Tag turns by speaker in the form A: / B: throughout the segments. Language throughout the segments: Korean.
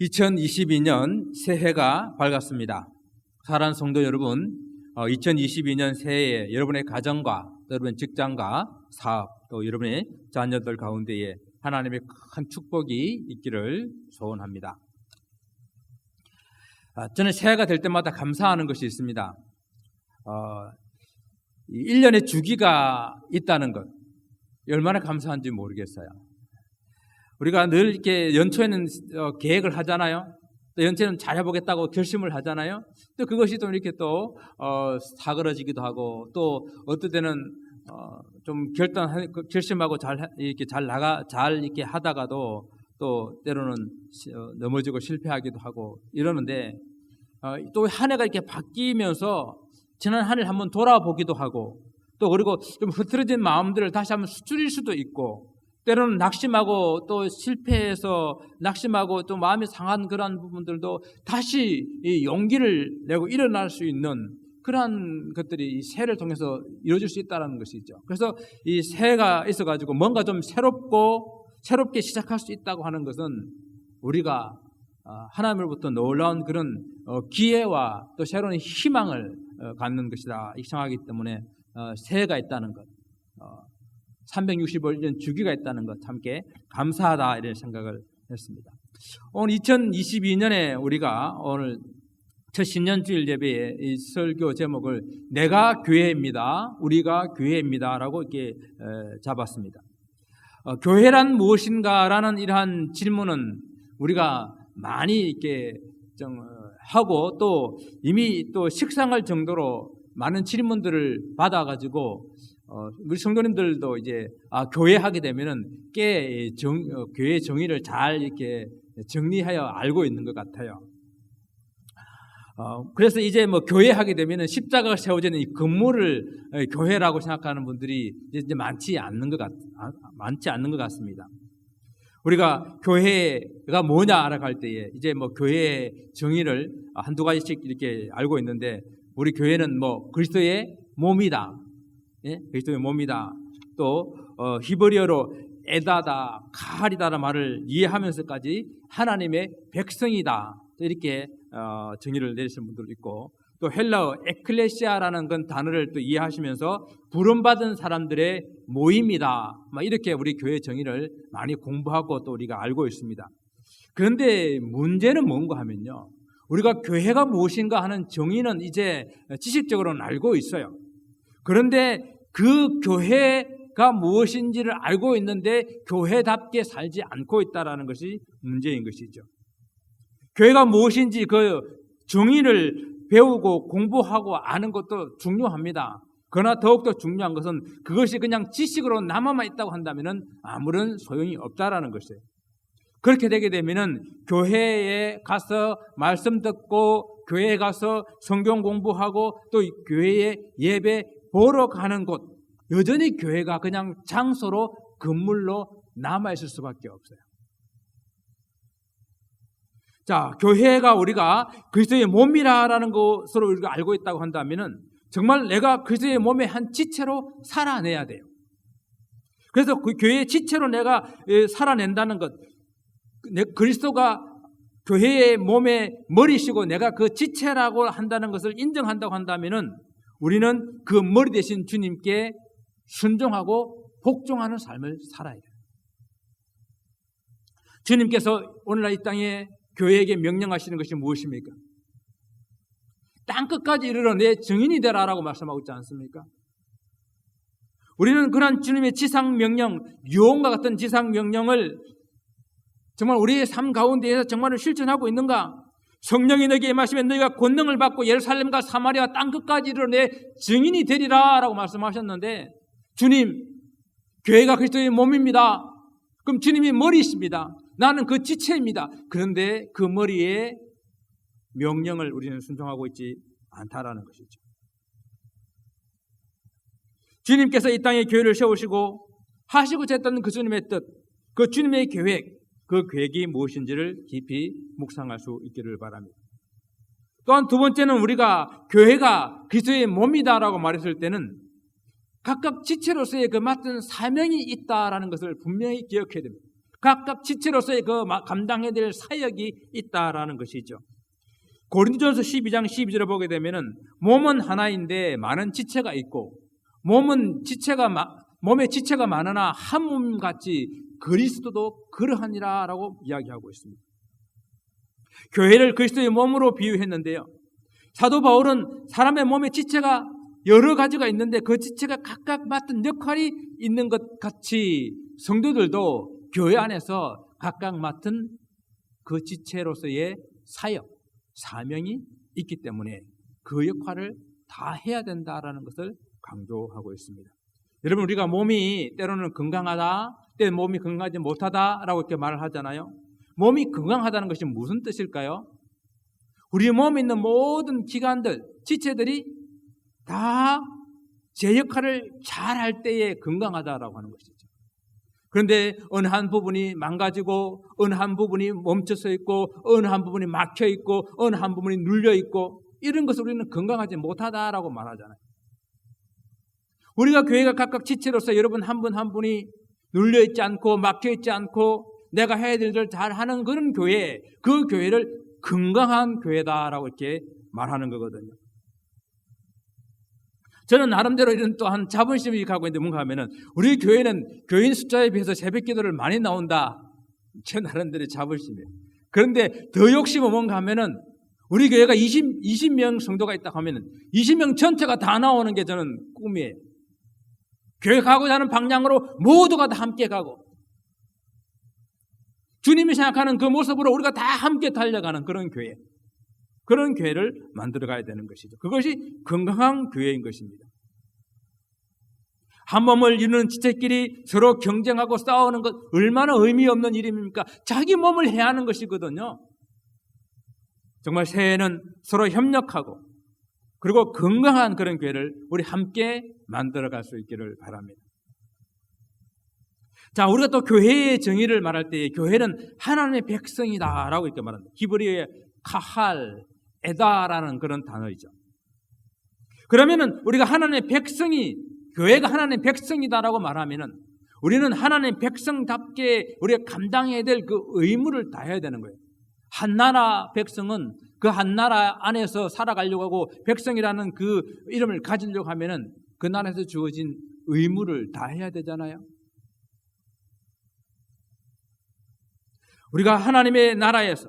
A: 2022년 새해가 밝았습니다. 사랑하는 성도 여러분, 2022년 새해에 여러분의 가정과 여러분의 직장과 사업, 또 여러분의 자녀들 가운데에 하나님의 큰 축복이 있기를 소원합니다. 저는 새해가 될 때마다 감사하는 것이 있습니다. 1년의 주기가 있다는 것, 얼마나 감사한지 모르겠어요. 우리가 늘 이렇게 연초에는 계획을 하잖아요. 또 연초에는 잘해보겠다고 결심을 하잖아요. 또 그것이 또 이렇게 또 사그러지기도 하고, 또 어떨 때는 좀 결심하고 잘 이렇게 하다가도 또 때로는 넘어지고 실패하기도 하고 이러는데, 또 한 해가 이렇게 바뀌면서 지난 한 해를 한번 돌아보기도 하고, 또 그리고 좀 흐트러진 마음들을 다시 한번 수출일 수도 있고, 때로는 낙심하고 또 실패해서 낙심하고 또 마음이 상한 그런 부분들도 다시 이 용기를 내고 일어날 수 있는 그러한 것들이 이 새해를 통해서 이루어질 수 있다는 것이죠. 그래서 이 새해가 있어가지고 뭔가 좀 새롭게 시작할 수 있다고 하는 것은 우리가 하나님으로부터 놀라운 그런 기회와 또 새로운 희망을 갖는 것이다 생각하기 때문에 새해가 있다는 것, 365년 주기가 있다는 것 함께 감사하다 이런 생각을 했습니다. 오늘 2022년에 우리가 오늘 첫 신년주일 예배에 이 설교 제목을 내가 교회입니다, 우리가 교회입니다 라고 이렇게 잡았습니다. 교회란 무엇인가라는 이러한 질문은 우리가 많이 이렇게 하고 또 이미 또 식상할 정도로 많은 질문들을 받아가지고 우리 성도님들도 이제 교회 하게 되면은 교회 정의를 잘 이렇게 정리하여 알고 있는 것 같아요. 그래서 이제 뭐 교회 하게 되면은 십자가가 세워지는 이 건물을 교회라고 생각하는 분들이 이제 많지 않는 것 같습니다. 우리가 교회가 뭐냐 알아갈 때에 이제 뭐 교회의 정의를 한두 가지씩 이렇게 알고 있는데, 우리 교회는 뭐 그리스도의 몸이다. 예? 그리스도의 몸이다. 또 히브리어로 에다다, 카리다라는 말을 이해하면서까지 하나님의 백성이다. 이렇게 정의를 내리시는 분들도 있고, 또 헬라어 에클레시아라는 건 단어를 또 이해하시면서 부름받은 사람들의 모임이다. 이렇게 우리 교회 정의를 많이 공부하고 또 우리가 알고 있습니다. 그런데 문제는 뭔가 하면요, 우리가 교회가 무엇인가 하는 정의는 이제 지식적으로는 알고 있어요. 그런데 그 교회가 무엇인지를 알고 있는데 교회답게 살지 않고 있다는 것이 문제인 것이죠. 교회가 무엇인지 그 정의를 배우고 공부하고 아는 것도 중요합니다. 그러나 더욱더 중요한 것은 그것이 그냥 지식으로 남아만 있다고 한다면 아무런 소용이 없다라는 것이에요. 그렇게 되게 되면은 교회에 가서 말씀 듣고 교회에 가서 성경 공부하고 또 교회에 예배 보러 가는 곳, 여전히 교회가 그냥 장소로 건물로 남아있을 수밖에 없어요. 자, 교회가 우리가 그리스도의 몸이라는 것으로 우리가 알고 있다고 한다면은 정말 내가 그리스도의 몸의 한 지체로 살아내야 돼요. 그래서 그 교회의 지체로 내가 살아낸다는 것, 그리스도가 교회의 몸의 머리시고 내가 그 지체라고 한다는 것을 인정한다고 한다면은 우리는 그 머리 대신 주님께 순종하고 복종하는 삶을 살아야 돼요. 주님께서 오늘날 이 땅에 교회에게 명령하시는 것이 무엇입니까? 땅끝까지 이르러 내 증인이 되라라고 말씀하고 있지 않습니까? 우리는 그런 주님의 지상명령, 유언과 같은 지상명령을 정말 우리의 삶 가운데에서 정말 실천하고 있는가? 성령이 너에게 임하시면 너희가 권능을 받고 예루살렘과 사마리아 땅끝까지 이르러 내 증인이 되리라 라고 말씀하셨는데, 주님, 교회가 그리스도의 몸입니다. 그럼 주님이 머리이십니다. 나는 그 지체입니다. 그런데 그 머리에 명령을 우리는 순종하고 있지 않다라는 것이죠. 주님께서 이 땅에 교회를 세우시고 하시고자 했던 그 주님의 뜻, 그 주님의 계획, 그 계획이 무엇인지를 깊이 묵상할 수 있기를 바랍니다. 또한 두 번째는 우리가 교회가 그리스도의 몸이다라고 말했을 때는 각각 지체로서의 그 맡은 사명이 있다라는 것을 분명히 기억해야 됩니다. 각각 지체로서의 그 감당해야 될 사역이 있다라는 것이죠. 고린도전서 12장 12절을 보게 되면은 몸은 하나인데 많은 지체가 있고 몸의 지체가 많으나 한 몸같이 그리스도도 그러하니라라고 이야기하고 있습니다. 교회를 그리스도의 몸으로 비유했는데요. 사도 바울은 사람의 몸의 지체가 여러 가지가 있는데 그 지체가 각각 맡은 역할이 있는 것 같이 성도들도 교회 안에서 각각 맡은 그 지체로서의 사역, 사명이 있기 때문에 그 역할을 다 해야 된다라는 것을 강조하고 있습니다. 여러분, 우리가 몸이 때로는 건강하다, 때로는 몸이 건강하지 못하다라고 이렇게 말을 하잖아요. 몸이 건강하다는 것이 무슨 뜻일까요? 우리 몸에 있는 모든 기관들, 지체들이 다 제 역할을 잘 할 때에 건강하다라고 하는 것이죠. 그런데 어느 한 부분이 망가지고 어느 한 부분이 멈춰서 있고 어느 한 부분이 막혀 있고 어느 한 부분이 눌려 있고 이런 것을 우리는 건강하지 못하다라고 말하잖아요. 우리가 교회가 각각 지체로서 여러분 한 분 한 분이 눌려 있지 않고 막혀 있지 않고 내가 해야 될 일을 잘 하는 그런 교회, 그 교회를 건강한 교회다라고 이렇게 말하는 거거든요. 저는 나름대로 이런 또한 자부심이 갖고 있는데 뭔가 하면은 우리 교회는 교인 숫자에 비해서 새벽 기도를 많이 나온다. 제 나름대로의 자부심이에요. 그런데 더 욕심은 뭔가 하면은 우리 교회가 20명 성도가 있다고 하면은 20명 전체가 다 나오는 게 저는 꿈이에요. 교회 가고자 하는 방향으로 모두가 다 함께 가고 주님이 생각하는 그 모습으로 우리가 다 함께 달려가는 그런 교회. 그런 교회를 만들어 가야 되는 것이죠. 그것이 건강한 교회인 것입니다. 한 몸을 이루는 지체끼리 서로 경쟁하고 싸우는 것 얼마나 의미 없는 일입니까? 자기 몸을 해야 하는 것이거든요. 정말 새해에는 서로 협력하고 그리고 건강한 그런 교회를 우리 함께 만들어 갈 수 있기를 바랍니다. 자, 우리가 또 교회의 정의를 말할 때 교회는 하나님의 백성이다라고 이렇게 말합니다. 히브리어의 카할, 에다라는 그런 단어이죠. 그러면은 우리가 하나님의 백성이, 교회가 하나님의 백성이다라고 말하면은 우리는 하나님의 백성답게 우리가 감당해야 될 그 의무를 다해야 되는 거예요. 한 나라 백성은 그 한 나라 안에서 살아가려고 하고 백성이라는 그 이름을 가지려고 하면은 그 나라에서 주어진 의무를 다해야 되잖아요. 우리가 하나님의 나라에서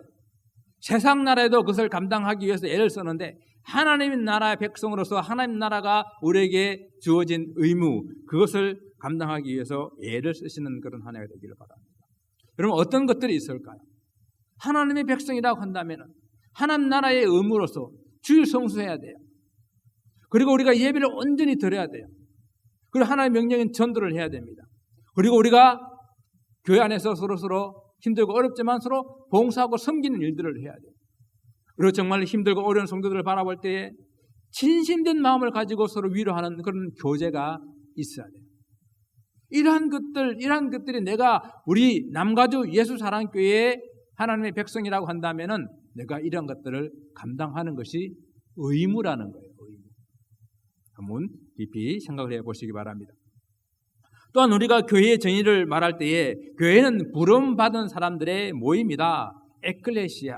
A: 세상 나라에도 그것을 감당하기 위해서 애를 쓰는데 하나님의 나라의 백성으로서 하나님 나라가 우리에게 주어진 의무, 그것을 감당하기 위해서 애를 쓰시는 그런 한 해가 되기를 바랍니다. 여러분, 어떤 것들이 있을까요? 하나님의 백성이라고 한다면 하나님 나라의 의무로서 주일 성수해야 돼요. 그리고 우리가 예배를 온전히 드려야 돼요. 그리고 하나님의 명령인 전도를 해야 됩니다. 그리고 우리가 교회 안에서 서로 힘들고 어렵지만 서로 봉사하고 섬기는 일들을 해야 돼요. 그리고 정말 힘들고 어려운 성도들을 바라볼 때에 진심된 마음을 가지고 서로 위로하는 그런 교제가 있어야 돼요. 이러한 것들이 내가 우리 남가주 예수사랑교회의 하나님의 백성이라고 한다면은 내가 이런 것들을 감당하는 것이 의무라는 거예요. 의무. 한번 깊이 생각을 해보시기 바랍니다. 또한 우리가 교회의 정의를 말할 때에 교회는 부름받은 사람들의 모임이다. 에클레시아.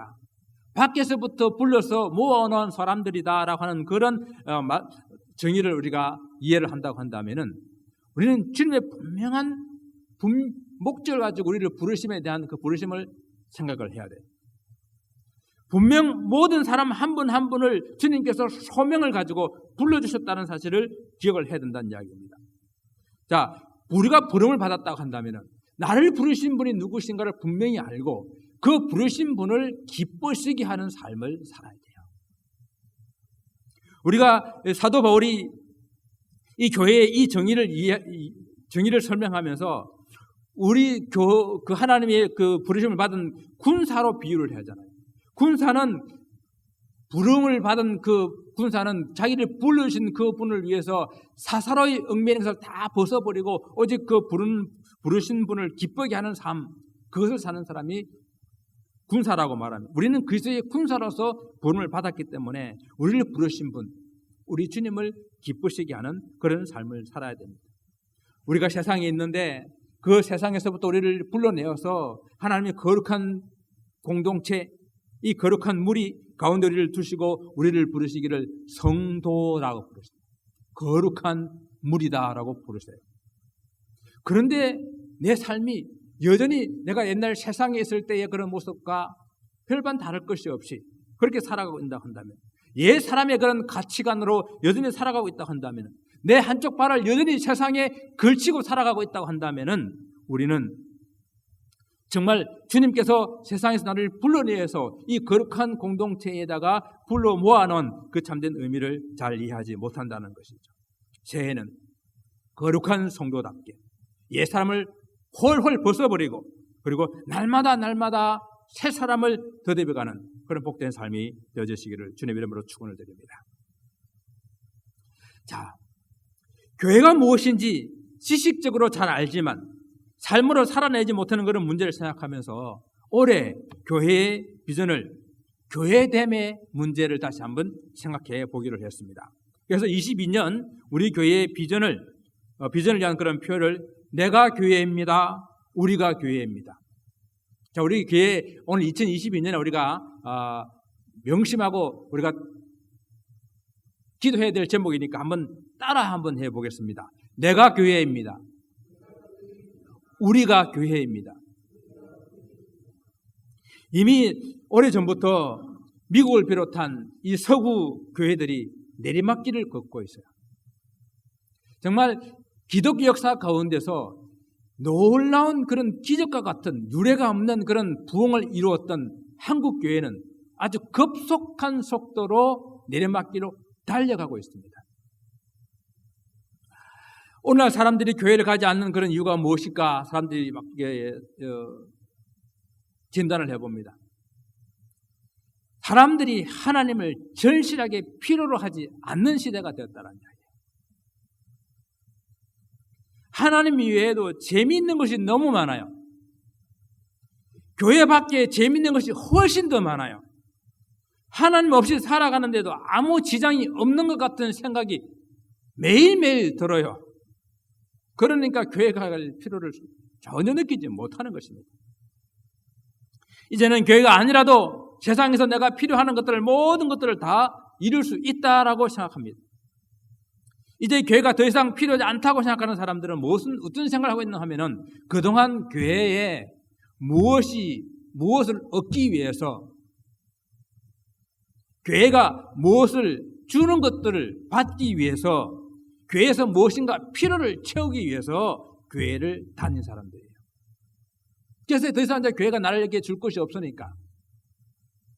A: 밖에서부터 불러서 모아놓은 사람들이다라고 하는 그런 정의를 우리가 이해를 한다고 한다면은 우리는 주님의 분명한 목적을 가지고 우리를 부르심에 대한 그 부르심을 생각을 해야 돼요. 분명 모든 사람 한 분 한 분을 주님께서 소명을 가지고 불러주셨다는 사실을 기억을 해야 된다는 이야기입니다. 자, 우리가 부름을 받았다고 한다면 나를 부르신 분이 누구신가를 분명히 알고 그 부르신 분을 기쁘시게 하는 삶을 살아야 돼요. 우리가 사도 바울이 이 교회의 이 정의를 설명하면서 우리 그 하나님의 그 부르심을 받은 군사로 비유를 하잖아요. 군사는 부름을 받은 그 군사는 자기를 불러주신 그 분을 위해서 사사로이 얽매이는 것을 다 벗어버리고 오직 그 부르신 분을 기쁘게 하는 삶, 그것을 사는 사람이 군사라고 말합니다. 우리는 그리스도의 군사로서 부름을 받았기 때문에 우리를 부르신 분, 우리 주님을 기쁘시게 하는 그런 삶을 살아야 됩니다. 우리가 세상에 있는데 그 세상에서부터 우리를 불러내어서 하나님의 거룩한 공동체, 이 거룩한 무리 가운데 우리를 두시고 우리를 부르시기를 성도라고 부르세요. 거룩한 무리다라고 부르세요. 그런데 내 삶이 여전히 내가 옛날 세상에 있을 때의 그런 모습과 별반 다를 것이 없이 그렇게 살아가고 있다 한다면, 옛 사람의 그런 가치관으로 여전히 살아가고 있다고 한다면, 내 한쪽 발을 여전히 세상에 걸치고 살아가고 있다고 한다면, 우리는 정말 주님께서 세상에서 나를 불러내서 이 거룩한 공동체에다가 불러 모아놓은 그 참된 의미를 잘 이해하지 못한다는 것이죠. 새해는 거룩한 성도답게 옛 사람을 홀홀 벗어버리고, 그리고 날마다 새 사람을 더듬어가는 그런 복된 삶이 되어지시기를 주님의 이름으로 축원을 드립니다. 자, 교회가 무엇인지 지식적으로 잘 알지만 삶으로 살아내지 못하는 그런 문제를 생각하면서 올해 교회의 비전을, 교회됨의 문제를 다시 한번 생각해 보기로 했습니다. 그래서 22년 우리 교회의 비전을 위한 그런 표현을 내가 교회입니다, 우리가 교회입니다. 자, 우리 교회 오늘 2022년에 우리가 명심하고 우리가 기도해야 될 제목이니까 한번 해보겠습니다. 내가 교회입니다. 우리가 교회입니다. 이미 오래전부터 미국을 비롯한 이 서구 교회들이 내리막길을 걷고 있어요. 정말 기독교 역사 가운데서 놀라운 그런 기적과 같은 유례가 없는 그런 부흥을 이루었던 한국 교회는 아주 급속한 속도로 내리막길로 달려가고 있습니다. 오늘날 사람들이 교회를 가지 않는 그런 이유가 무엇일까? 사람들이 막 진단을 해봅니다. 사람들이 하나님을 절실하게 필요로 하지 않는 시대가 되었다는 이야기예요. 하나님 이외에도 재미있는 것이 너무 많아요. 교회 밖에 재미있는 것이 훨씬 더 많아요. 하나님 없이 살아가는데도 아무 지장이 없는 것 같은 생각이 매일매일 들어요. 그러니까 교회 갈 필요를 전혀 느끼지 못하는 것입니다. 이제는 교회가 아니라도 세상에서 내가 필요한 것들을, 모든 것들을 다 이룰 수 있다라고 생각합니다. 이제 교회가 더 이상 필요하지 않다고 생각하는 사람들은 어떤 생각을 하고 있나 하면은 그동안 교회에 무엇을 얻기 위해서, 교회가 무엇을 주는 것들을 받기 위해서, 교회에서 무엇인가 필요를 채우기 위해서 교회를 다닌 사람들이에요. 그래서 더 이상 교회가 나에게 줄 것이 없으니까,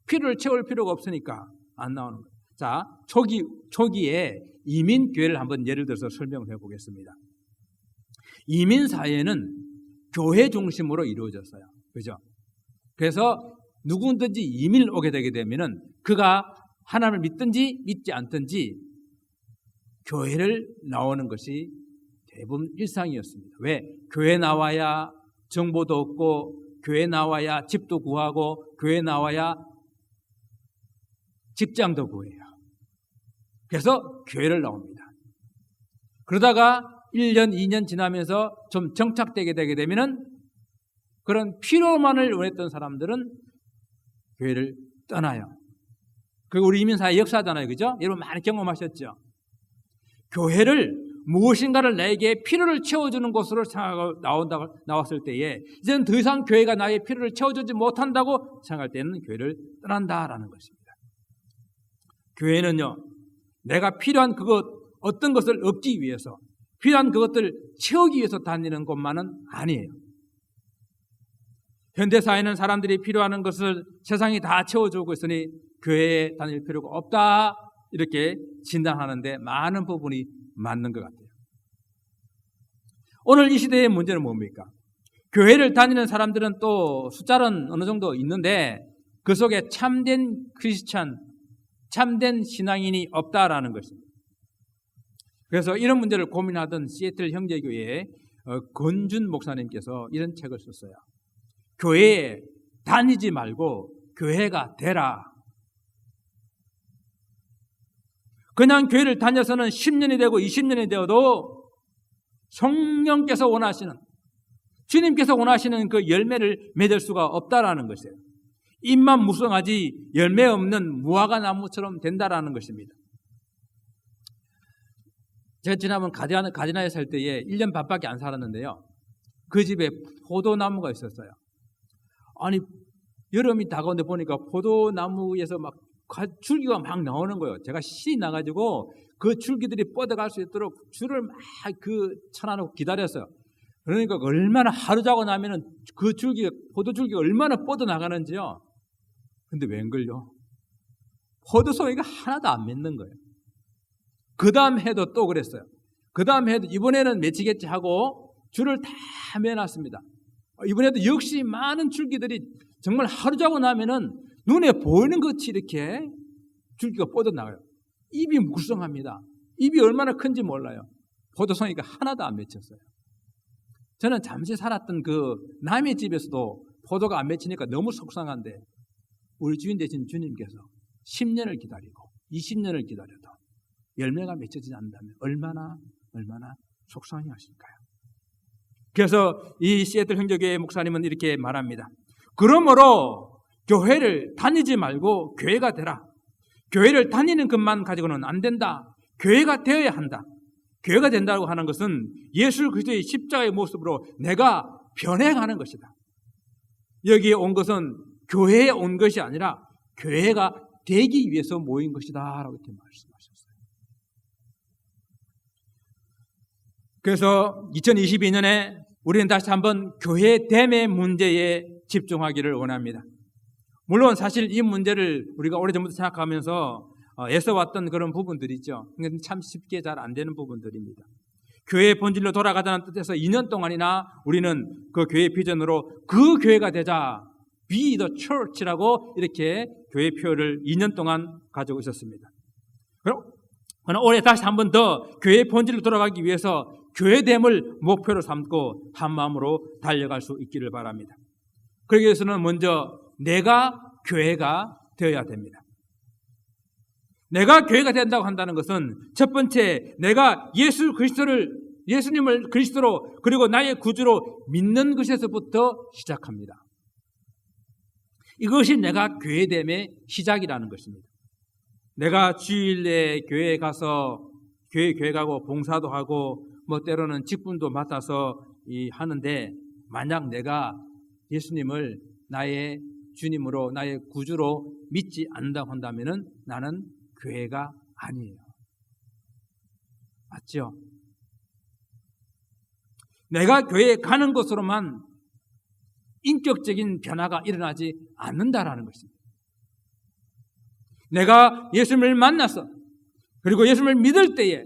A: 필요를 채울 필요가 없으니까 안 나오는 거예요. 자, 초기에 이민교회를 한번 예를 들어서 설명을 해보겠습니다. 이민사회는 교회 중심으로 이루어졌어요. 그죠? 그래서 누구든지 이민을 오게 되게 되면은 그가 하나님을 믿든지 믿지 않든지 교회를 나오는 것이 대부분 일상이었습니다. 왜? 교회 나와야 정보도 얻고, 교회 나와야 집도 구하고, 교회 나와야 직장도 구해요. 그래서 교회를 나옵니다. 그러다가 1년, 2년 지나면서 좀 정착되게 되게 되면은 그런 필요만을 원했던 사람들은 교회를 떠나요. 그게 우리 이민사회 역사잖아요. 그죠? 여러분 많이 경험하셨죠? 교회를 무엇인가를 나에게 필요를 채워주는 곳으로 생각하고 나왔을 때에 이제는 더 이상 교회가 나의 필요를 채워주지 못한다고 생각할 때는 교회를 떠난다라는 것입니다. 교회는요, 내가 필요한 어떤 것을 얻기 위해서, 필요한 그것들을 채우기 위해서 다니는 곳만은 아니에요. 현대사회는 사람들이 필요한 것을 세상이 다 채워주고 있으니 교회에 다닐 필요가 없다, 이렇게 진단하는데 많은 부분이 맞는 것 같아요. 오늘 이 시대의 문제는 뭡니까? 교회를 다니는 사람들은 또 숫자는 어느 정도 있는데 그 속에 참된 크리스찬, 참된 신앙인이 없다라는 것입니다. 그래서 이런 문제를 고민하던 시애틀 형제교회의 권준 목사님께서 이런 책을 썼어요. 교회에 다니지 말고 교회가 되라. 그냥 교회를 다녀서는 10년이 되고 20년이 되어도 성령께서 원하시는 주님께서 원하시는 그 열매를 맺을 수가 없다라는 것이에요. 잎만 무성하지 열매 없는 무화과 나무처럼 된다라는 것입니다. 제가 지난번 가디나에 살 때에 1년 반밖에 안 살았는데요. 그 집에 포도나무가 있었어요. 아니, 여름이 다가오는데 보니까 포도나무에서 막 줄기가 막 나오는 거예요. 제가 신이 나가지고 그 줄기들이 뻗어갈 수 있도록 줄을 막 쳐놔놓고 기다렸어요. 그러니까 얼마나 하루 자고 나면은 그 포도줄기가 얼마나 뻗어나가는지요. 근데 웬걸요? 포도송이가 하나도 안 맺는 거예요. 그 다음 해도 또 그랬어요. 그 다음 해도 이번에는 맺히겠지 하고 줄을 다 매놨습니다. 이번에도 역시 많은 줄기들이 정말 하루 자고 나면은 눈에 보이는 것이 이렇게 줄기가 뻗어나가요. 잎이 묵성합니다. 잎이 얼마나 큰지 몰라요. 포도송이가 하나도 안 맺혔어요. 저는 잠시 살았던 그 남의 집에서도 포도가 안 맺히니까 너무 속상한데 우리 주인 되신 주님께서 10년을 기다리고 20년을 기다려도 열매가 맺혀지지 않는다면 얼마나 속상해 하실까요? 그래서 이 시애틀 형제교회 목사님은 이렇게 말합니다. 그러므로 교회를 다니지 말고 교회가 되라. 교회를 다니는 것만 가지고는 안 된다. 교회가 되어야 한다. 교회가 된다고 하는 것은 예수 그리스도의 십자가의 모습으로 내가 변해가는 것이다. 여기에 온 것은 교회에 온 것이 아니라 교회가 되기 위해서 모인 것이다 라고 이렇게 말씀하셨어요. 그래서 2022년에 우리는 다시 한번 교회됨의 문제에 집중하기를 원합니다. 물론 사실 이 문제를 우리가 오래전부터 생각하면서 애써왔던 그런 부분들이 있죠. 근데 참 쉽게 잘 안 되는 부분들입니다. 교회의 본질로 돌아가자는 뜻에서 2년 동안이나 우리는 그 교회 비전으로 그 교회가 되자, Be the Church라고 이렇게 교회 표어를 2년 동안 가지고 있었습니다. 그러나 올해 다시 한 번 더 교회의 본질로 돌아가기 위해서 교회됨을 목표로 삼고 한 마음으로 달려갈 수 있기를 바랍니다. 그러기 위해서는 먼저 내가 교회가 되어야 됩니다. 내가 교회가 된다고 한다는 것은 첫 번째 내가 예수님을 그리스도로 그리고 나의 구주로 믿는 것에서부터 시작합니다. 이것이 내가 교회됨의 시작이라는 것입니다. 내가 주일에 교회에 가서 교회 가고 봉사도 하고 뭐 때로는 직분도 맡아서 하는데 만약 내가 예수님을 나의 주님으로 나의 구주로 믿지 않는다고 한다면은 나는 교회가 아니에요. 맞죠? 내가 교회에 가는 것으로만 인격적인 변화가 일어나지 않는다라는 것입니다. 내가 예수님을 만나서 그리고 예수님을 믿을 때에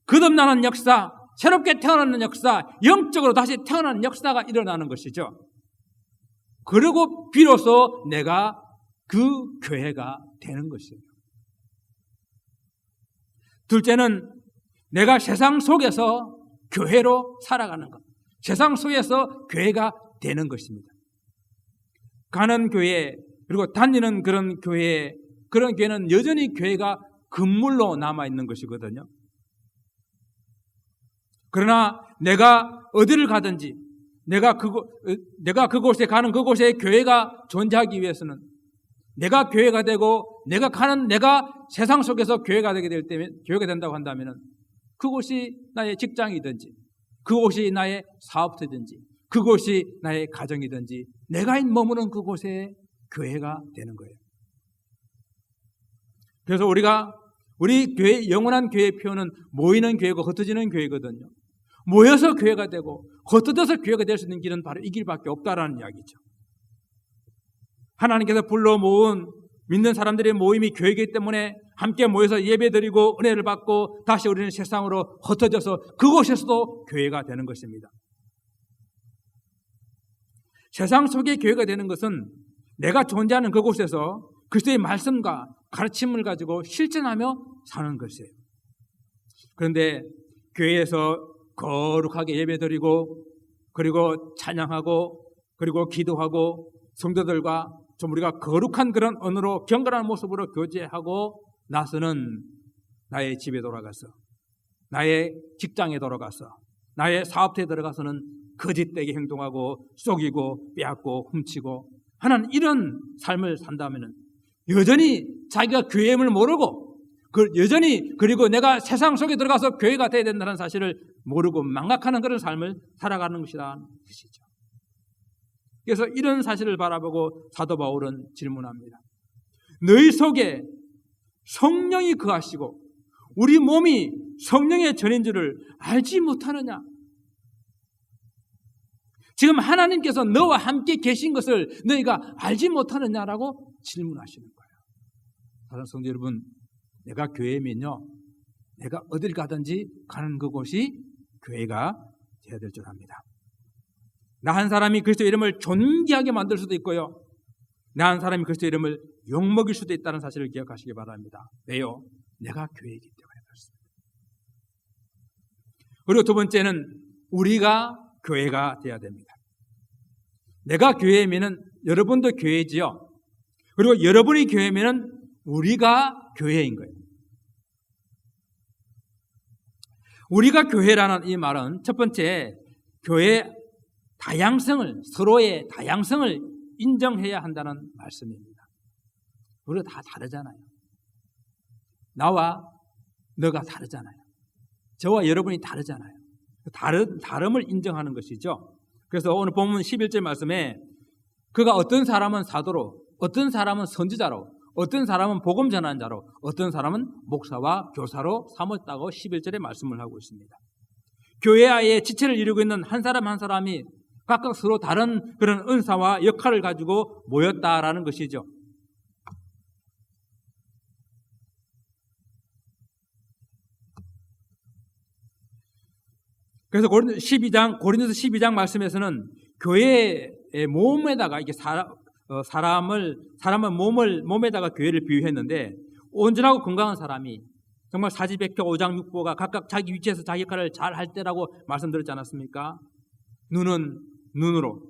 A: 거듭나는 역사, 새롭게 태어나는 역사, 영적으로 다시 태어나는 역사가 일어나는 것이죠. 그리고 비로소 내가 그 교회가 되는 것이에요. 둘째는 내가 세상 속에서 교회로 살아가는 것. 세상 속에서 교회가 되는 것입니다. 가는 교회, 그리고 다니는 그런 교회는 여전히 교회가 건물로 남아있는 것이거든요. 그러나 내가 어디를 가든지 내가 그곳에 가는 그곳에 교회가 존재하기 위해서는 내가 교회가 되고 내가 세상 속에서 교회가 되게 될 때면 교회가 된다고 한다면은 그곳이 나의 직장이든지 그곳이 나의 사업터든지 그곳이 나의 가정이든지 내가 머무는 그곳에 교회가 되는 거예요. 그래서 우리 교회 영원한 교회의 표현은 모이는 교회고 흩어지는 교회거든요. 모여서 교회가 되고 흩어져서 교회가 될 수 있는 길은 바로 이 길밖에 없다라는 이야기죠. 하나님께서 불러 모은 믿는 사람들의 모임이 교회이기 때문에 함께 모여서 예배드리고 은혜를 받고 다시 우리는 세상으로 흩어져서 그곳에서도 교회가 되는 것입니다. 세상 속에 교회가 되는 것은 내가 존재하는 그곳에서 그리스도의 말씀과 가르침을 가지고 실천하며 사는 것이에요. 그런데 교회에서 거룩하게 예배드리고 그리고 찬양하고 그리고 기도하고 성도들과 좀 우리가 거룩한 그런 언어로 경건한 모습으로 교제하고 나서는 나의 집에 돌아가서 나의 직장에 돌아가서 나의 사업터에 들어가서는 거짓되게 행동하고 속이고 빼앗고 훔치고 하는 이런 삶을 산다면은 여전히 자기가 교회임을 모르고 여전히 그리고 내가 세상 속에 들어가서 교회가 돼야 된다는 사실을 모르고 망각하는 그런 삶을 살아가는 것이라는 것이죠. 그래서 이런 사실을 바라보고 사도 바울은 질문합니다. 너희 속에 성령이 거하시고 우리 몸이 성령의 전인 줄을 알지 못하느냐? 지금 하나님께서 너와 함께 계신 것을 너희가 알지 못하느냐라고 질문하시는 거예요. 사랑하는 성도 여러분, 내가 교회면요, 내가 어딜 가든지 가는 그곳이 교회가 되어야 될 줄 압니다. 나 한 사람이 그리스도의 이름을 존귀하게 만들 수도 있고요, 나 한 사람이 그리스도의 이름을 욕먹일 수도 있다는 사실을 기억하시기 바랍니다. 왜요? 내가 교회이기 때문에 그렇습니다. 그리고 두 번째는 우리가 교회가 되어야 됩니다. 내가 교회면은 여러분도 교회지요. 그리고 여러분이 교회면은 우리가 교회인 거예요. 우리가 교회라는 이 말은 첫 번째, 교회의 다양성을, 서로의 다양성을 인정해야 한다는 말씀입니다. 우리가 다 다르잖아요. 나와 너가 다르잖아요. 저와 여러분이 다르잖아요. 다름을 인정하는 것이죠. 그래서 오늘 본문 11절 말씀에 그가 어떤 사람은 사도로, 어떤 사람은 선지자로, 어떤 사람은 복음 전하는 자로, 어떤 사람은 목사와 교사로 삼았다고 11절에 말씀을 하고 있습니다. 교회 안에 지체를 이루고 있는 한 사람 한 사람이 각각 서로 다른 그런 은사와 역할을 가지고 모였다라는 것이죠. 그래서 고린도서 12장 말씀에서는 교회의 몸에다가 이렇게 사람을 몸에다가 교회를 비유했는데, 온전하고 건강한 사람이 정말 사지백교 5장 6보가 각각 자기 위치에서 자기 역할을 잘 할 때라고 말씀드렸지 않았습니까? 눈은 눈으로,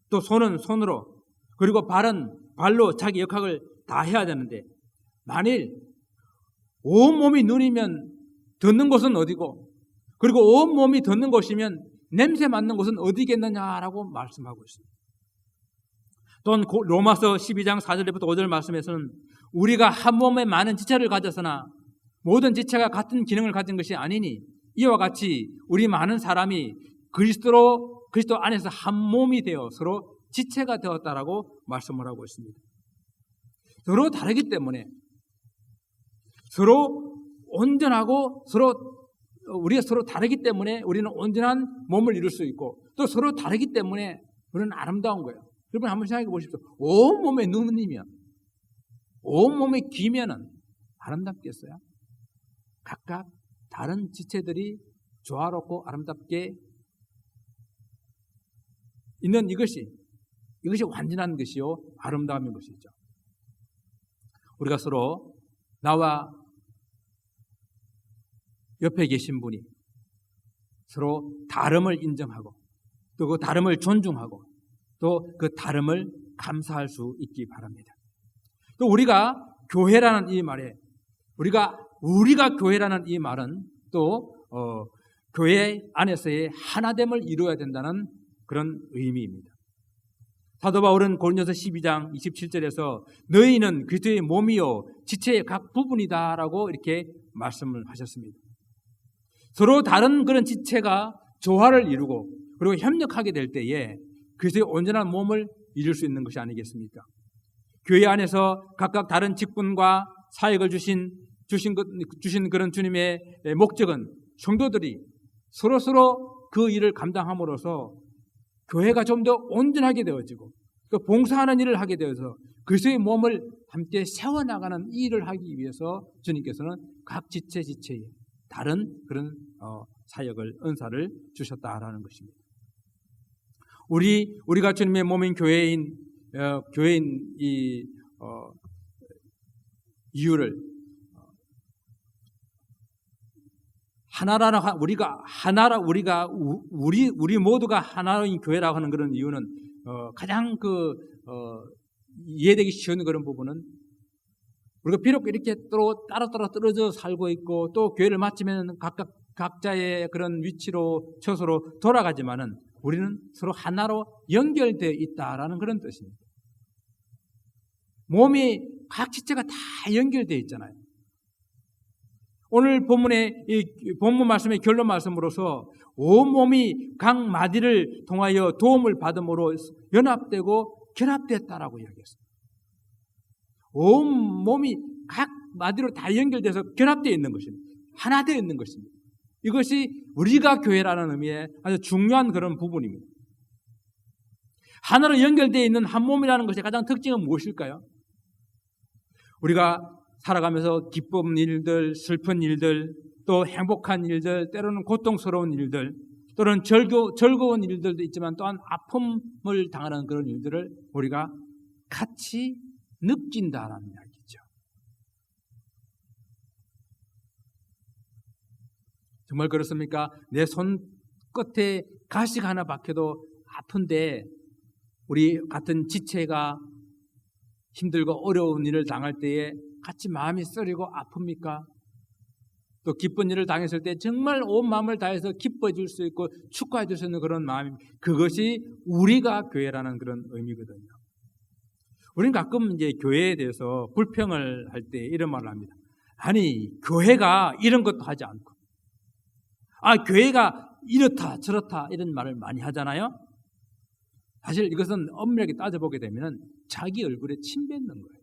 A: 또 손은 손으로, 그리고 발은 발로 자기 역할을 다 해야 되는데, 만일 온몸이 눈이면 듣는 곳은 어디고, 그리고 온몸이 듣는 곳이면 냄새 맡는 곳은 어디겠느냐라고 말씀하고 있습니다. 또한 로마서 12장 4절부터 5절 말씀에서는 우리가 한 몸에 많은 지체를 가졌으나 모든 지체가 같은 기능을 가진 것이 아니니 이와 같이 우리 많은 사람이 그리스도 안에서 한 몸이 되어 서로 지체가 되었다라고 말씀을 하고 있습니다. 서로 다르기 때문에, 서로 온전하고 우리가 서로 다르기 때문에 우리는 온전한 몸을 이룰 수 있고, 또 서로 다르기 때문에 우리는 아름다운 거예요. 여러분 한번 생각해 보십시오. 온몸에 눈이면, 온몸에 귀면은 아름답겠어요? 각각 다른 지체들이 조화롭고 아름답게 있는 이것이 완전한 것이요, 아름다움인 것이죠. 우리가 서로, 나와 옆에 계신 분이 서로 다름을 인정하고, 또 그 다름을 존중하고, 또 그 다름을 감사할 수 있기 바랍니다. 또 우리가 교회라는 이 말에, 우리가 교회라는 이 말은 또 교회 안에서의 하나됨을 이루어야 된다는 그런 의미입니다. 사도 바울은 고린도서 12장 27절에서 너희는 그리스도의 몸이요 지체의 각 부분이다라고 이렇게 말씀을 하셨습니다. 서로 다른 그런 지체가 조화를 이루고 그리고 협력하게 될 때에 그리스도의 온전한 몸을 이룰 수 있는 것이 아니겠습니까? 교회 안에서 각각 다른 직분과 사역을 주신 그런 주님의 목적은 성도들이 서로 그 일을 감당함으로써 교회가 좀 더 온전하게 되어지고, 그 봉사하는 일을 하게 되어서 그리스도의 몸을 함께 세워나가는 이 일을 하기 위해서 주님께서는 각 지체에 다른 그런 사역을, 은사를 주셨다라는 것입니다. 우리가 주님의 몸인 교회인 이 이유를 우리 모두가 하나인 교회라고 하는 그런 이유는 가장 이해되기 쉬운 그런 부분은, 우리가 비록 이렇게 따로 떨어져 살고 있고 또 교회를 마치면 각자의 그런 위치로 처소로 돌아가지만은 우리는 서로 하나로 연결되어 있다라는 그런 뜻입니다. 몸이 각 지체가 다 연결되어 있잖아요. 오늘 본문의 이 본문 말씀의 결론 말씀으로서 온 몸이 각 마디를 통하여 도움을 받음으로 연합되고 결합됐다라고 이야기했습니다. 온 몸이 각 마디로 다 연결돼서 결합되어 있는 것입니다. 하나 되어 있는 것입니다. 이것이 우리가 교회라는 의미의 아주 중요한 그런 부분입니다. 하나로 연결되어 있는 한 몸이라는 것의 가장 특징은 무엇일까요? 우리가 살아가면서 기쁜 일들, 슬픈 일들, 또 행복한 일들, 때로는 고통스러운 일들, 또는 즐거운 일들도 있지만 또한 아픔을 당하는 그런 일들을 우리가 같이 느낀다라는 이야기죠. 정말 그렇습니까? 내 손 끝에 가시 하나 박혀도 아픈데 우리 같은 지체가 힘들고 어려운 일을 당할 때에 같이 마음이 쓰리고 아픕니까? 또 기쁜 일을 당했을 때 정말 온 마음을 다해서 기뻐해 줄 수 있고 축하해 줄 수 있는 그런 마음이, 그것이 우리가 교회라는 그런 의미거든요. 우리는 가끔 이제 교회에 대해서 불평을 할 때 이런 말을 합니다. 아니, 교회가 이런 것도 하지 않고, 교회가 이렇다 저렇다 이런 말을 많이 하잖아요. 사실 이것은 엄밀하게 따져보게 되면 자기 얼굴에 침 뱉는 거예요.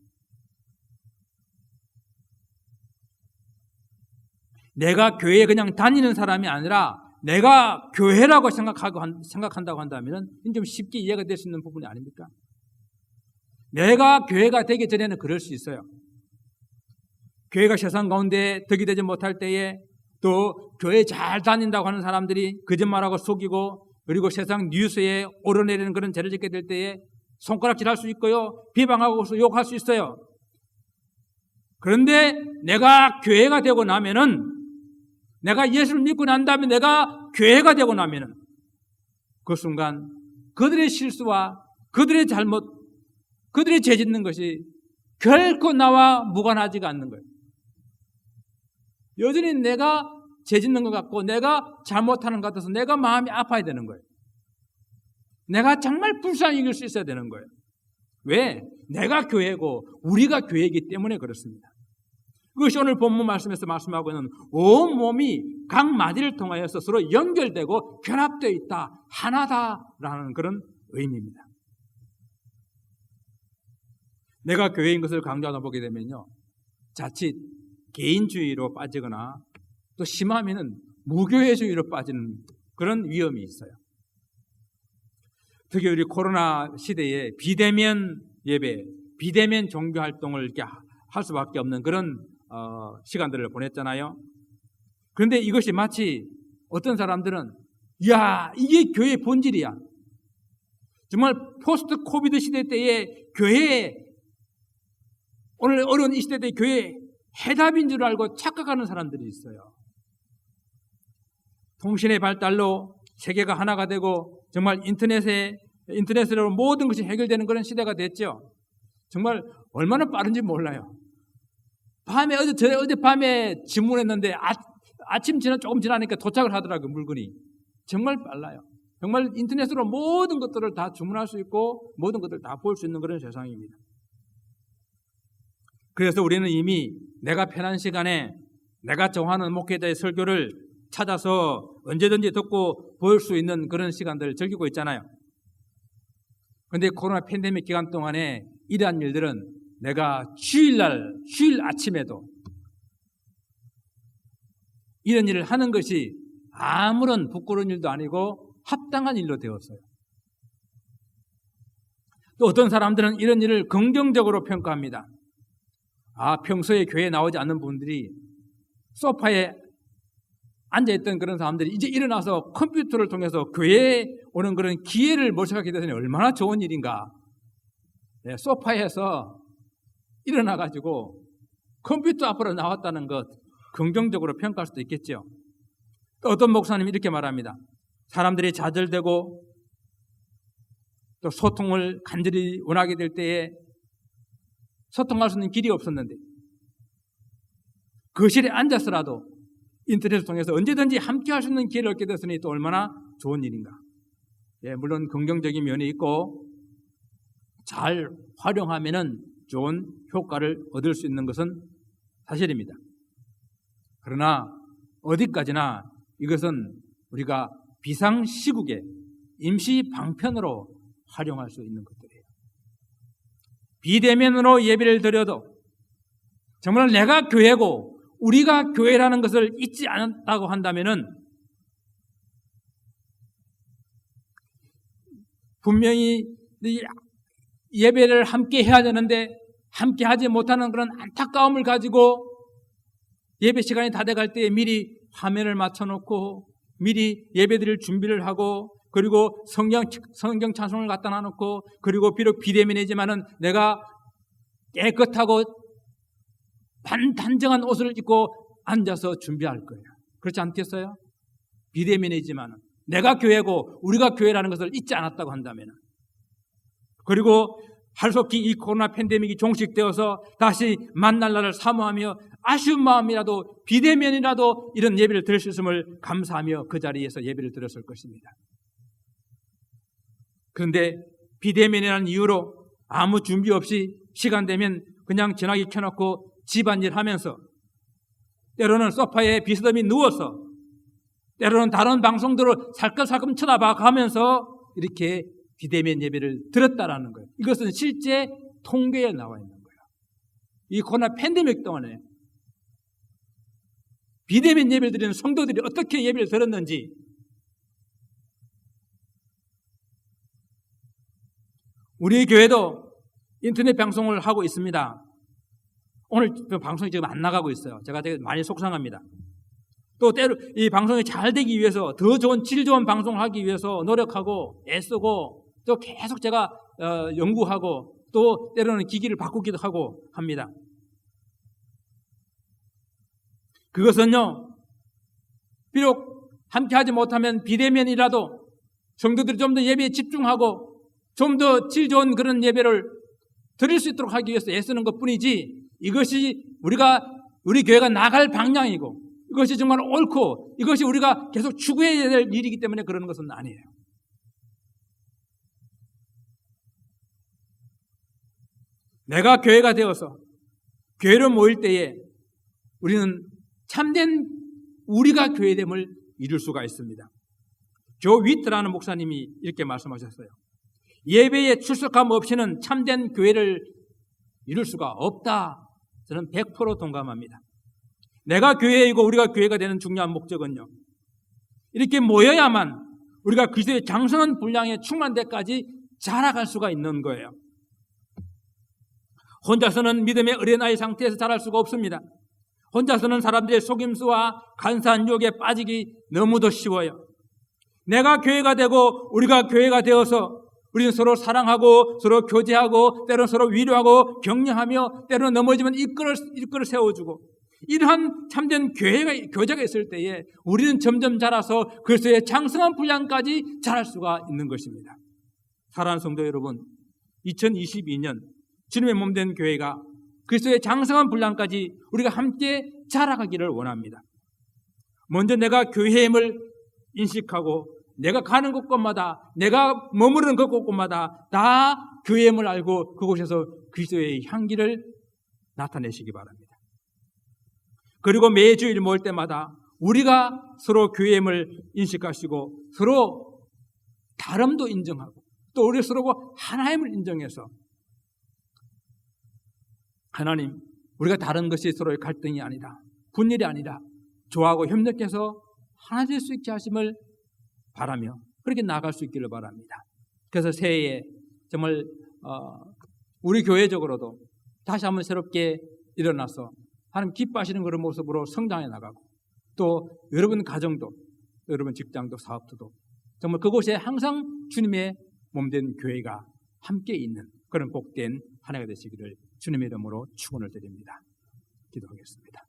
A: 내가 교회에 그냥 다니는 사람이 아니라 내가 교회라고 생각한다고 한다면 좀 쉽게 이해가 될 수 있는 부분이 아닙니까? 내가 교회가 되기 전에는 그럴 수 있어요. 교회가 세상 가운데 덕이 되지 못할 때에 또 교회 잘 다닌다고 하는 사람들이 거짓말하고 속이고 그리고 세상 뉴스에 오르내리는 그런 죄를 짓게 될 때에 손가락질할 수 있고요. 비방하고 욕할 수 있어요. 그런데 내가 교회가 되고 나면은, 내가 예수를 믿고 난 다음에 내가 교회가 되고 나면은 그 순간 그들의 실수와 그들의 잘못, 그들의 죄 짓는 것이 결코 나와 무관하지가 않는 거예요. 여전히 내가 죄 짓는 것 같고 내가 잘못하는 것 같아서 내가 마음이 아파야 되는 거예요. 내가 정말 불쌍히 여길 수 있어야 되는 거예요. 왜? 내가 교회고 우리가 교회이기 때문에 그렇습니다. 그것이 오늘 본문 말씀에서 말씀하고 있는 온 몸이 각 마디를 통하여서 서로 연결되고 결합되어 있다, 하나다라는 그런 의미입니다. 내가 교회인 것을 강조하다 보게 되면요, 자칫 개인주의로 빠지거나 또 심하면은 무교회주의로 빠지는 그런 위험이 있어요. 특히 우리 코로나 시대에 비대면 예배, 비대면 종교 활동을 이렇게 할 수밖에 없는 그런 시간들을 보냈잖아요. 그런데 이것이 마치 어떤 사람들은 이게 교회의 본질이야. 정말 포스트 코비드 시대 때에 교회에, 오늘 어려운 이 시대 때에 교회에 해답인 줄 알고 착각하는 사람들이 있어요. 통신의 발달로 세계가 하나가 되고 정말 인터넷으로 모든 것이 해결되는 그런 시대가 됐죠. 정말 얼마나 빠른지 몰라요. 어젯밤에 주문했는데 아침 조금 지나니까 도착을 하더라고요, 물건이. 정말 빨라요. 정말 인터넷으로 모든 것들을 다 주문할 수 있고 모든 것들을 다 볼 수 있는 그런 세상입니다. 그래서 우리는 이미 내가 편한 시간에 내가 좋아하는 목회자의 설교를 찾아서 언제든지 듣고 볼 수 있는 그런 시간들을 즐기고 있잖아요. 그런데 코로나 팬데믹 기간 동안에 이러한 일들은 내가 주일 아침에도 이런 일을 하는 것이 아무런 부끄러운 일도 아니고 합당한 일로 되었어요. 또 어떤 사람들은 이런 일을 긍정적으로 평가합니다. 평소에 교회에 나오지 않는 분들이 소파에 앉아있던 그런 사람들이 이제 일어나서 컴퓨터를 통해서 교회에 오는 그런 기회를 모색하게 되더니 얼마나 좋은 일인가. 소파에서 일어나가지고 컴퓨터 앞으로 나왔다는 것 긍정적으로 평가할 수도 있겠죠. 또 어떤 목사님이 이렇게 말합니다. 사람들이 좌절되고 또 소통을 간절히 원하게 될 때에 소통할 수 있는 길이 없었는데 거실에 앉아서라도 인터넷을 통해서 언제든지 함께 할 수 있는 기회를 얻게 됐으니 또 얼마나 좋은 일인가. 물론 긍정적인 면이 있고 잘 활용하면은 좋은 효과를 얻을 수 있는 것은 사실입니다. 그러나 어디까지나 이것은 우리가 비상시국에 임시 방편으로 활용할 수 있는 것들이에요. 비대면으로 예배를 드려도 정말 내가 교회고 우리가 교회라는 것을 잊지 않았다고 한다면은 분명히 예배를 함께 해야 되는데 함께 하지 못하는 그런 안타까움을 가지고 예배 시간이 다 돼갈 때에 미리 화면을 맞춰놓고 미리 예배드릴 준비를 하고 그리고 성경 찬송을 갖다 놔놓고 그리고 비록 비대면이지만은 내가 깨끗하고 단정한 옷을 입고 앉아서 준비할 거예요. 그렇지 않겠어요? 비대면이지만은 내가 교회고 우리가 교회라는 것을 잊지 않았다고 한다면 그리고 하루속히 이 코로나 팬데믹이 종식되어서 다시 만날 날을 사모하며 아쉬운 마음이라도 비대면이라도 이런 예배를 드릴 수 있음을 감사하며 그 자리에서 예배를 드렸을 것입니다. 그런데 비대면이라는 이유로 아무 준비 없이 시간 되면 그냥 전화기 켜놓고 집안일 하면서 때로는 소파에 비스듬히 누워서 때로는 다른 방송들을 살금살금 쳐다봐가면서 이렇게 비대면 예배를 드렸다라는 거예요. 이것은 실제 통계에 나와 있는 거예요. 이 코로나 팬데믹 동안에 비대면 예배를 드리는 성도들이 어떻게 예배를 드렸는지 우리 교회도 인터넷 방송을 하고 있습니다. 오늘 방송이 지금 안 나가고 있어요. 제가 되게 많이 속상합니다. 또 때로 이 방송이 잘 되기 위해서 더 좋은 질 좋은 방송을 하기 위해서 노력하고 애쓰고 또 계속 제가 연구하고 또 때로는 기기를 바꾸기도 하고 합니다. 그것은요 비록 함께 하지 못하면 비대면이라도 성도들이 좀 더 예배에 집중하고 좀 더 질 좋은 그런 예배를 드릴 수 있도록 하기 위해서 애쓰는 것뿐이지 이것이 우리 교회가 나갈 방향이고 이것이 정말 옳고 이것이 우리가 계속 추구해야 될 일이기 때문에 그러는 것은 아니에요. 내가 교회가 되어서 교회로 모일 때에 우리는 참된 우리가 교회됨을 이룰 수가 있습니다. 조 위트라는 목사님이 이렇게 말씀하셨어요. 예배에 출석함 없이는 참된 교회를 이룰 수가 없다. 저는 100% 동감합니다. 내가 교회이고 우리가 교회가 되는 중요한 목적은요. 이렇게 모여야만 우리가 그리스도의 장성한 분량에 충만한 데까지 자라갈 수가 있는 거예요. 혼자서는 믿음의 어린아이 상태에서 자랄 수가 없습니다. 혼자서는 사람들의 속임수와 간사한 유혹에 빠지기 너무도 쉬워요. 내가 교회가 되고 우리가 교회가 되어서 우리는 서로 사랑하고 서로 교제하고 때로는 서로 위로하고 격려하며 때로는 넘어지면 이끌어 세워주고 이러한 참된 교제가 있을 때에 우리는 점점 자라서 그리스도의 장성한 분량까지 자랄 수가 있는 것입니다. 사랑하는 성도 여러분, 2022년 주님의 몸된 교회가 그리스도의 장성한 분량까지 우리가 함께 자라가기를 원합니다. 먼저 내가 교회임을 인식하고 내가 가는 곳곳마다 내가 머무르는 곳곳마다 다 교회임을 알고 그곳에서 그리스도의 향기를 나타내시기 바랍니다. 그리고 매주일 모일 때마다 우리가 서로 교회임을 인식하시고 서로 다름도 인정하고 또 우리 서로 하나임을 인정해서 하나님, 우리가 다른 것이 서로의 갈등이 아니라 분열이 아니라 조화하고 협력해서 하나 될 수 있게 하심을 바라며 그렇게 나아갈 수 있기를 바랍니다. 그래서 새해에 정말 우리 교회적으로도 다시 한번 새롭게 일어나서 하나님 기뻐하시는 그런 모습으로 성장해 나가고 또 여러분 가정도 여러분 직장도 사업도 정말 그곳에 항상 주님의 몸된 교회가 함께 있는 그런 복된 한 해가 되시기를 주님의 이름으로 축원을 드립니다. 기도하겠습니다.